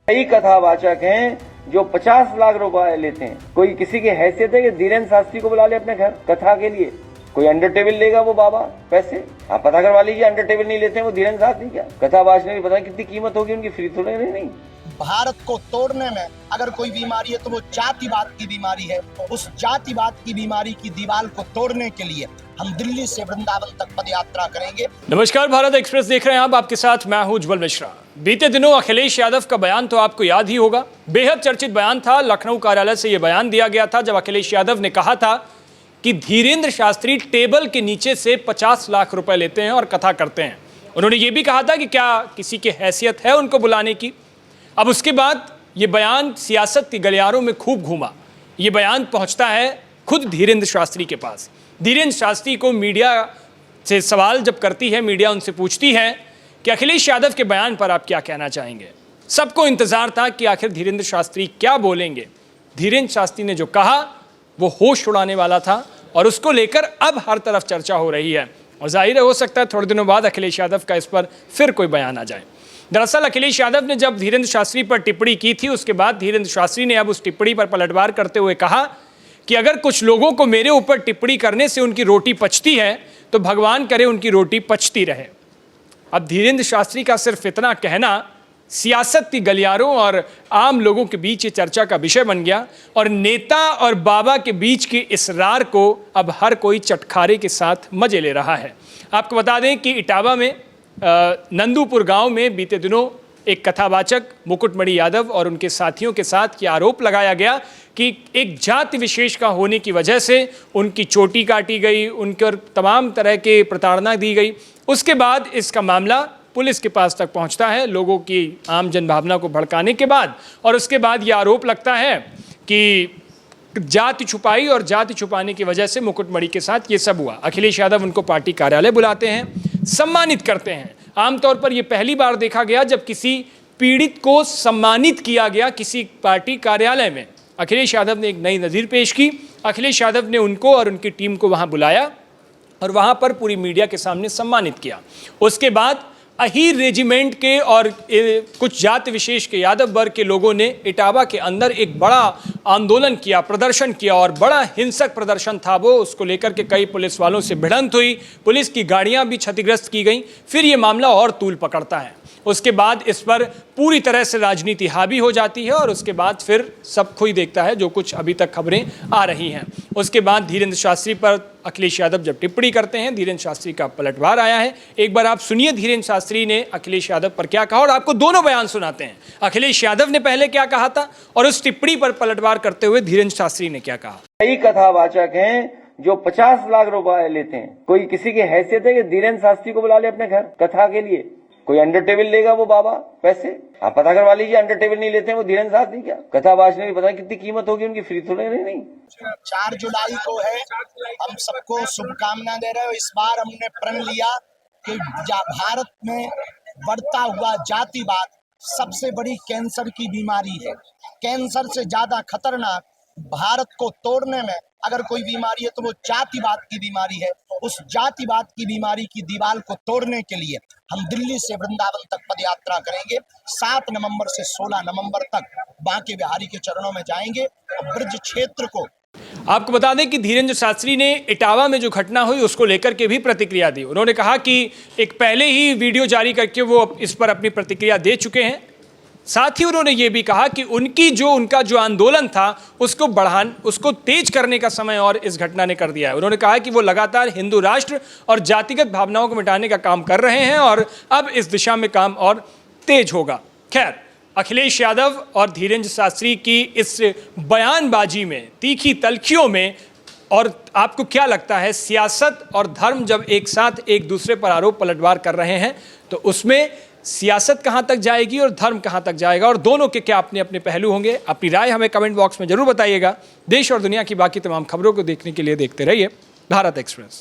कई कथावाचक हैं जो 50 लाख रुपए लेते हैं। कोई किसी की हैसियत है कि धीरेन्द्र शास्त्री को बुला ले अपने घर कथा के लिए? कोई अंडर टेबल लेगा वो बाबा पैसे? आप पता करवा लीजिए, अंडर टेबल नहीं लेते हैं वो धीरेन्द्र शास्त्री। क्या कथा बाजने की पता नहीं कितनी कीमत होगी उनकी, फ्री थोड़े नहीं। भारत को तोड़ने में अगर कोई बीमारी है तो वो जातिवाद की बीमारी है। उस जातिवाद की बीमारी की दीवार को तोड़ने के लिए हम दिल्ली से वृंदावन तक पदयात्रा करेंगे। नमस्कार, भारत एक्सप्रेस देख रहे हैं आप, आपके साथ मैं हूं उज्जवल मिश्रा। बीते दिनों अखिलेश यादव का बयान तो आपको याद ही होगा, बेहद चर्चित बयान था। लखनऊ कार्यालय से यह बयान दिया गया था जब अखिलेश यादव ने कहा था कि धीरेन्द्र शास्त्री टेबल के नीचे से 50 लाख रुपए लेते हैं और कथा करते हैं। उन्होंने ये भी कहा था कि क्या किसी की हैसियत है उनको बुलाने की। अब उसके बाद ये बयान सियासत के गलियारों में खूब घूमा। ये बयान पहुंचता है खुद धीरेन्द्र शास्त्री के पास। धीरेन्द्र शास्त्री को मीडिया से सवाल जब करती है, मीडिया उनसे पूछती है कि अखिलेश यादव के बयान पर आप क्या कहना चाहेंगे। सबको इंतजार था कि आखिर धीरेन्द्र शास्त्री क्या बोलेंगे। धीरेन्द्र शास्त्री ने जो कहा वो होश उड़ाने वाला था और उसको लेकर अब हर तरफ चर्चा हो रही है। और जाहिर हो सकता है थोड़े दिनों बाद अखिलेश यादव का इस पर फिर कोई बयान आ जाए। दरअसल अखिलेश यादव ने जब धीरेन्द्र शास्त्री पर टिप्पणी की थी, उसके बाद धीरेन्द्र शास्त्री ने अब उस टिप्पणी पर पलटवार करते हुए कहा कि अगर कुछ लोगों को मेरे ऊपर टिप्पणी करने से उनकी रोटी पचती है तो भगवान करे उनकी रोटी पचती रहे। अब धीरेन्द्र शास्त्री का सिर्फ इतना कहना सियासत की गलियारों और आम लोगों के बीच ये चर्चा का विषय बन गया और नेता और बाबा के बीच की इस रार को अब हर कोई चटखारे के साथ मजे ले रहा है। आपको बता दें कि इटावा में नंदूपुर गांव में बीते दिनों एक कथावाचक मुकुटमणि यादव और उनके साथियों के साथ ये आरोप लगाया गया कि एक जाति विशेष का होने की वजह से उनकी चोटी काटी गई, उन पर तमाम तरह के प्रताड़ना दी गई। उसके बाद इसका मामला पुलिस के पास तक पहुंचता है, लोगों की आम जनभावना को भड़काने के बाद। और उसके बाद ये आरोप लगता है कि जाति छुपाई और जाति छुपाने की वजह से मुकुटमणि के साथ ये सब हुआ। अखिलेश यादव उनको पार्टी कार्यालय बुलाते हैं, सम्मानित करते हैं। आमतौर पर यह पहली बार देखा गया जब किसी पीड़ित को सम्मानित किया गया किसी पार्टी कार्यालय में। अखिलेश यादव ने एक नई नज़ीर पेश की। अखिलेश यादव ने उनको और उनकी टीम को वहां बुलाया और वहां पर पूरी मीडिया के सामने सम्मानित किया। उसके बाद अहीर रेजिमेंट के और कुछ जाति विशेष के यादव वर्ग के लोगों ने इटावा के अंदर एक बड़ा आंदोलन किया, प्रदर्शन किया और बड़ा हिंसक प्रदर्शन था वो। उसको लेकर के कई पुलिस वालों से भिड़ंत हुई, पुलिस की गाड़ियां भी क्षतिग्रस्त की गई। फिर ये मामला और तूल पकड़ता है। उसके बाद इस पर पूरी तरह से राजनीति हावी हो जाती है और उसके बाद फिर सब कोई देखता है जो कुछ अभी तक खबरें आ रही हैं। उसके बाद धीरेन्द्र शास्त्री पर अखिलेश यादव जब टिप्पणी करते हैं, धीरेन्द्र शास्त्री का पलटवार आया है। एक बार आप सुनिए धीरेन्द्र शास्त्री ने अखिलेश यादव पर क्या कहा और आपको दोनों बयान सुनाते हैं। अखिलेश यादव ने पहले क्या कहा था और उस टिप्पणी पर पलटवार करते हुए धीरेन्द्र शास्त्री ने क्या कहा। कई कथावाचक हैं जो 50 लाख रुपए लेते हैं। कोई किसी की हैसियत है कि धीरेन्द्र शास्त्री को बुला ले अपने घर कथा के लिए? कोई अंडर टेबल लेगा वो बाबा पैसे? आप पता करवा लीजिए, अंडर टेबल नहीं लेते हैं वो धीरेन्द्र शास्त्री। क्या कथा बाजने की पता नहीं कितनी कीमत होगी उनकी, फ्री थोड़े नहीं। 4 जुलाई को है, हम सबको शुभकामना दे रहे हो। इस बार हमने प्रण लिया कि भारत में बढ़ता हुआ जातिवाद सबसे बड़ी कैंसर की बीमारी है। कैंसर से ज्यादा खतरनाक भारत को तोड़ने में अगर कोई बीमारी है तो वो जातिवाद की बीमारी है। उस जातिवाद की बीमारी की दीवार को तोड़ने के लिए हम दिल्ली से वृंदावन तक पदयात्रा करेंगे। 7 नवंबर से 16 नवंबर तक बांके बिहारी के चरणों में जाएंगे और ब्रज क्षेत्र को। आपको बता दें कि धीरेन्द्र शास्त्री ने इटावा में जो घटना हुई उसको लेकर के भी प्रतिक्रिया दी। उन्होंने कहा कि एक पहले ही वीडियो जारी करके वो इस पर अपनी प्रतिक्रिया दे चुके हैं। साथ ही उन्होंने ये भी कहा कि उनका जो आंदोलन था उसको तेज करने का समय और इस घटना ने कर दिया है। उन्होंने कहा कि वो लगातार हिंदू राष्ट्र और जातिगत भावनाओं को मिटाने का काम कर रहे हैं और अब इस दिशा में काम और तेज होगा। खैर, अखिलेश यादव और धीरेन्द्र शास्त्री की इस बयानबाजी में, तीखी तलखियों में, और आपको क्या लगता है सियासत और धर्म जब एक साथ एक दूसरे पर आरोप पलटवार कर रहे हैं तो उसमें सियासत कहां तक जाएगी और धर्म कहां तक जाएगा और दोनों के क्या अपने अपने पहलू होंगे? अपनी राय हमें कमेंट बॉक्स में जरूर बताइएगा। देश और दुनिया की बाकी तमाम खबरों को देखने के लिए देखते रहिए भारत एक्सप्रेस।